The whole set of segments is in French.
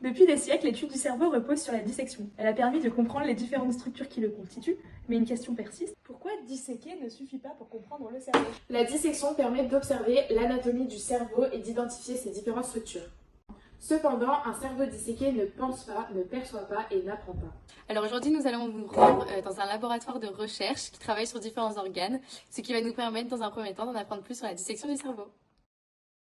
Depuis des siècles, l'étude du cerveau repose sur la dissection. Elle a permis de comprendre les différentes structures qui le constituent, mais une question persiste. Pourquoi disséquer ne suffit pas pour comprendre le cerveau? La dissection permet d'observer l'anatomie du cerveau et d'identifier ses différentes structures. Cependant, un cerveau disséqué ne pense pas, ne perçoit pas et n'apprend pas. Alors aujourd'hui, nous allons nous rendre dans un laboratoire de recherche qui travaille sur différents organes, ce qui va nous permettre dans un premier temps d'en apprendre plus sur la dissection du cerveau.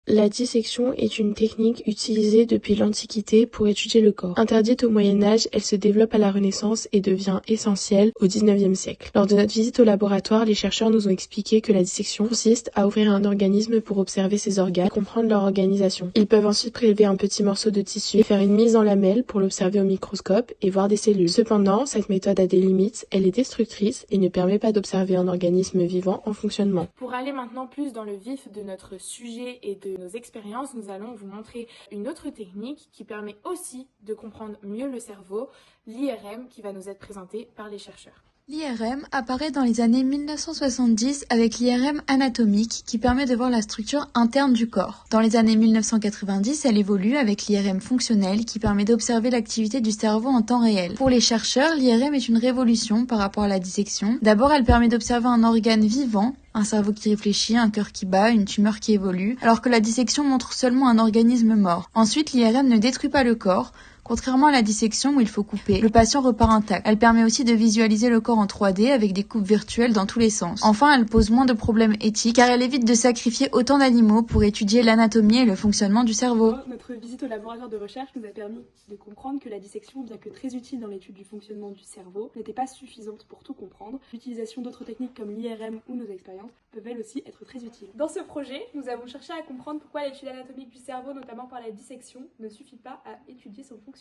La dissection est une technique utilisée depuis l'Antiquité pour étudier le corps. Interdite au Moyen-Âge, elle se développe à la Renaissance et devient essentielle au XIXe siècle. Lors de notre visite au laboratoire, les chercheurs nous ont expliqué que la dissection consiste à ouvrir un organisme pour observer ses organes et comprendre leur organisation. Ils peuvent ensuite prélever un petit morceau de tissu et faire une mise en lamelle pour l'observer au microscope et voir des cellules. Cependant, cette méthode a des limites, elle est destructrice et ne permet pas d'observer un organisme vivant en fonctionnement. Pour aller maintenant plus dans le vif de notre sujet et de nos expériences, nous allons vous montrer une autre technique qui permet aussi de comprendre mieux le cerveau, l'IRM, qui va nous être présentée par les chercheurs. L'IRM apparaît dans les années 1970 avec l'IRM anatomique qui permet de voir la structure interne du corps. Dans les années 1990, elle évolue avec l'IRM fonctionnel qui permet d'observer l'activité du cerveau en temps réel. Pour les chercheurs, l'IRM est une révolution par rapport à la dissection. D'abord, elle permet d'observer un organe vivant, un cerveau qui réfléchit, un cœur qui bat, une tumeur qui évolue, alors que la dissection montre seulement un organisme mort. Ensuite, l'IRM ne détruit pas le corps. Contrairement à la dissection où il faut couper, le patient repart intact. Elle permet aussi de visualiser le corps en 3D avec des coupes virtuelles dans tous les sens. Enfin, elle pose moins de problèmes éthiques car elle évite de sacrifier autant d'animaux pour étudier l'anatomie et le fonctionnement du cerveau. Notre visite au laboratoire de recherche nous a permis de comprendre que la dissection, bien que très utile dans l'étude du fonctionnement du cerveau, n'était pas suffisante pour tout comprendre. L'utilisation d'autres techniques comme l'IRM ou nos expériences peuvent elles aussi être très utiles. Dans ce projet, nous avons cherché à comprendre pourquoi l'étude anatomique du cerveau, notamment par la dissection, ne suffit pas à étudier son fonctionnement.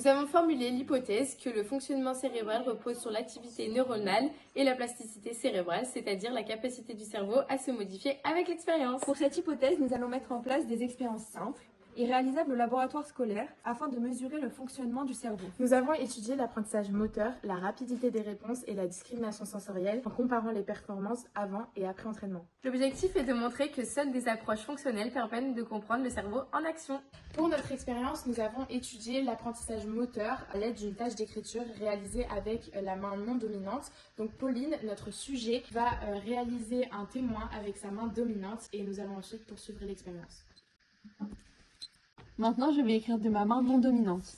Nous avons formulé l'hypothèse que le fonctionnement cérébral repose sur l'activité neuronale et la plasticité cérébrale, c'est-à-dire la capacité du cerveau à se modifier avec l'expérience. Pour cette hypothèse, nous allons mettre en place des expériences simples et réalisables au laboratoire scolaire afin de mesurer le fonctionnement du cerveau. Nous avons étudié l'apprentissage moteur, la rapidité des réponses et la discrimination sensorielle en comparant les performances avant et après entraînement. L'objectif est de montrer que seules des approches fonctionnelles permettent de comprendre le cerveau en action. Pour notre expérience, nous avons étudié l'apprentissage moteur à l'aide d'une tâche d'écriture réalisée avec la main non dominante. Donc Pauline, notre sujet, va réaliser un témoin avec sa main dominante et nous allons ensuite poursuivre l'expérience. Maintenant, je vais écrire de ma main non dominante.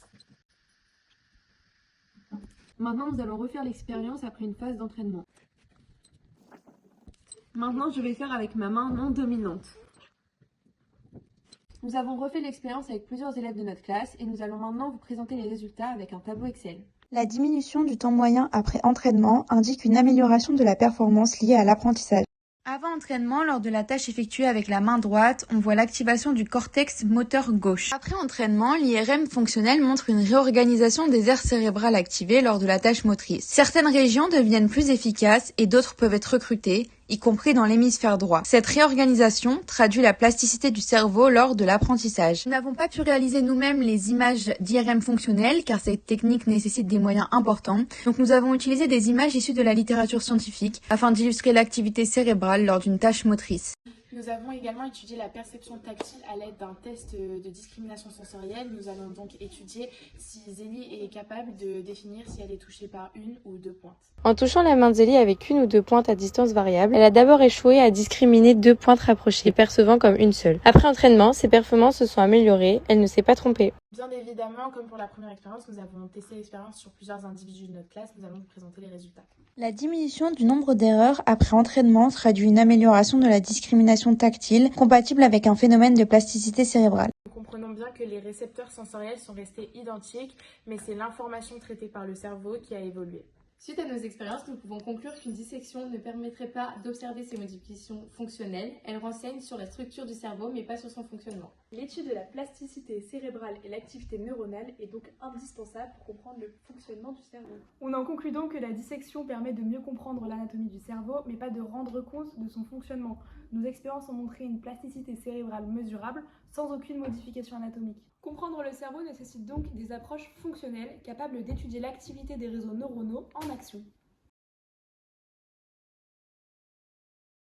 Maintenant, nous allons refaire l'expérience après une phase d'entraînement. Maintenant, je vais faire avec ma main non dominante. Nous avons refait l'expérience avec plusieurs élèves de notre classe et nous allons maintenant vous présenter les résultats avec un tableau Excel. La diminution du temps moyen après entraînement indique une amélioration de la performance liée à l'apprentissage. Avant entraînement, lors de la tâche effectuée avec la main droite, on voit l'activation du cortex moteur gauche. Après entraînement, l'IRM fonctionnel montre une réorganisation des aires cérébrales activées lors de la tâche motrice. Certaines régions deviennent plus efficaces et d'autres peuvent être recrutées, y compris dans l'hémisphère droit. Cette réorganisation traduit la plasticité du cerveau lors de l'apprentissage. Nous n'avons pas pu réaliser nous-mêmes les images d'IRM fonctionnelles car cette technique nécessite des moyens importants. Donc nous avons utilisé des images issues de la littérature scientifique afin d'illustrer l'activité cérébrale lors d'une tâche motrice. Nous avons également étudié la perception tactile à l'aide d'un test de discrimination sensorielle. Nous allons donc étudier si Zélie est capable de définir si elle est touchée par une ou deux pointes. En touchant la main de Zélie avec une ou deux pointes à distance variable, elle a d'abord échoué à discriminer deux pointes rapprochées, percevant comme une seule. Après entraînement, ses performances se sont améliorées, elle ne s'est pas trompée. Bien évidemment, comme pour la première expérience, nous avons testé l'expérience sur plusieurs individus de notre classe. Nous allons vous présenter les résultats. La diminution du nombre d'erreurs après entraînement traduit une amélioration de la discrimination tactile compatible avec un phénomène de plasticité cérébrale. Nous comprenons bien que les récepteurs sensoriels sont restés identiques, mais c'est l'information traitée par le cerveau qui a évolué. Suite à nos expériences, nous pouvons conclure qu'une dissection ne permettrait pas d'observer ces modifications fonctionnelles. Elle renseigne sur la structure du cerveau, mais pas sur son fonctionnement. L'étude de la plasticité cérébrale et l'activité neuronale est donc indispensable pour comprendre le fonctionnement du cerveau. On en conclut donc que la dissection permet de mieux comprendre l'anatomie du cerveau, mais pas de rendre compte de son fonctionnement. Nos expériences ont montré une plasticité cérébrale mesurable, sans aucune modification anatomique. Comprendre le cerveau nécessite donc des approches fonctionnelles capables d'étudier l'activité des réseaux neuronaux en action.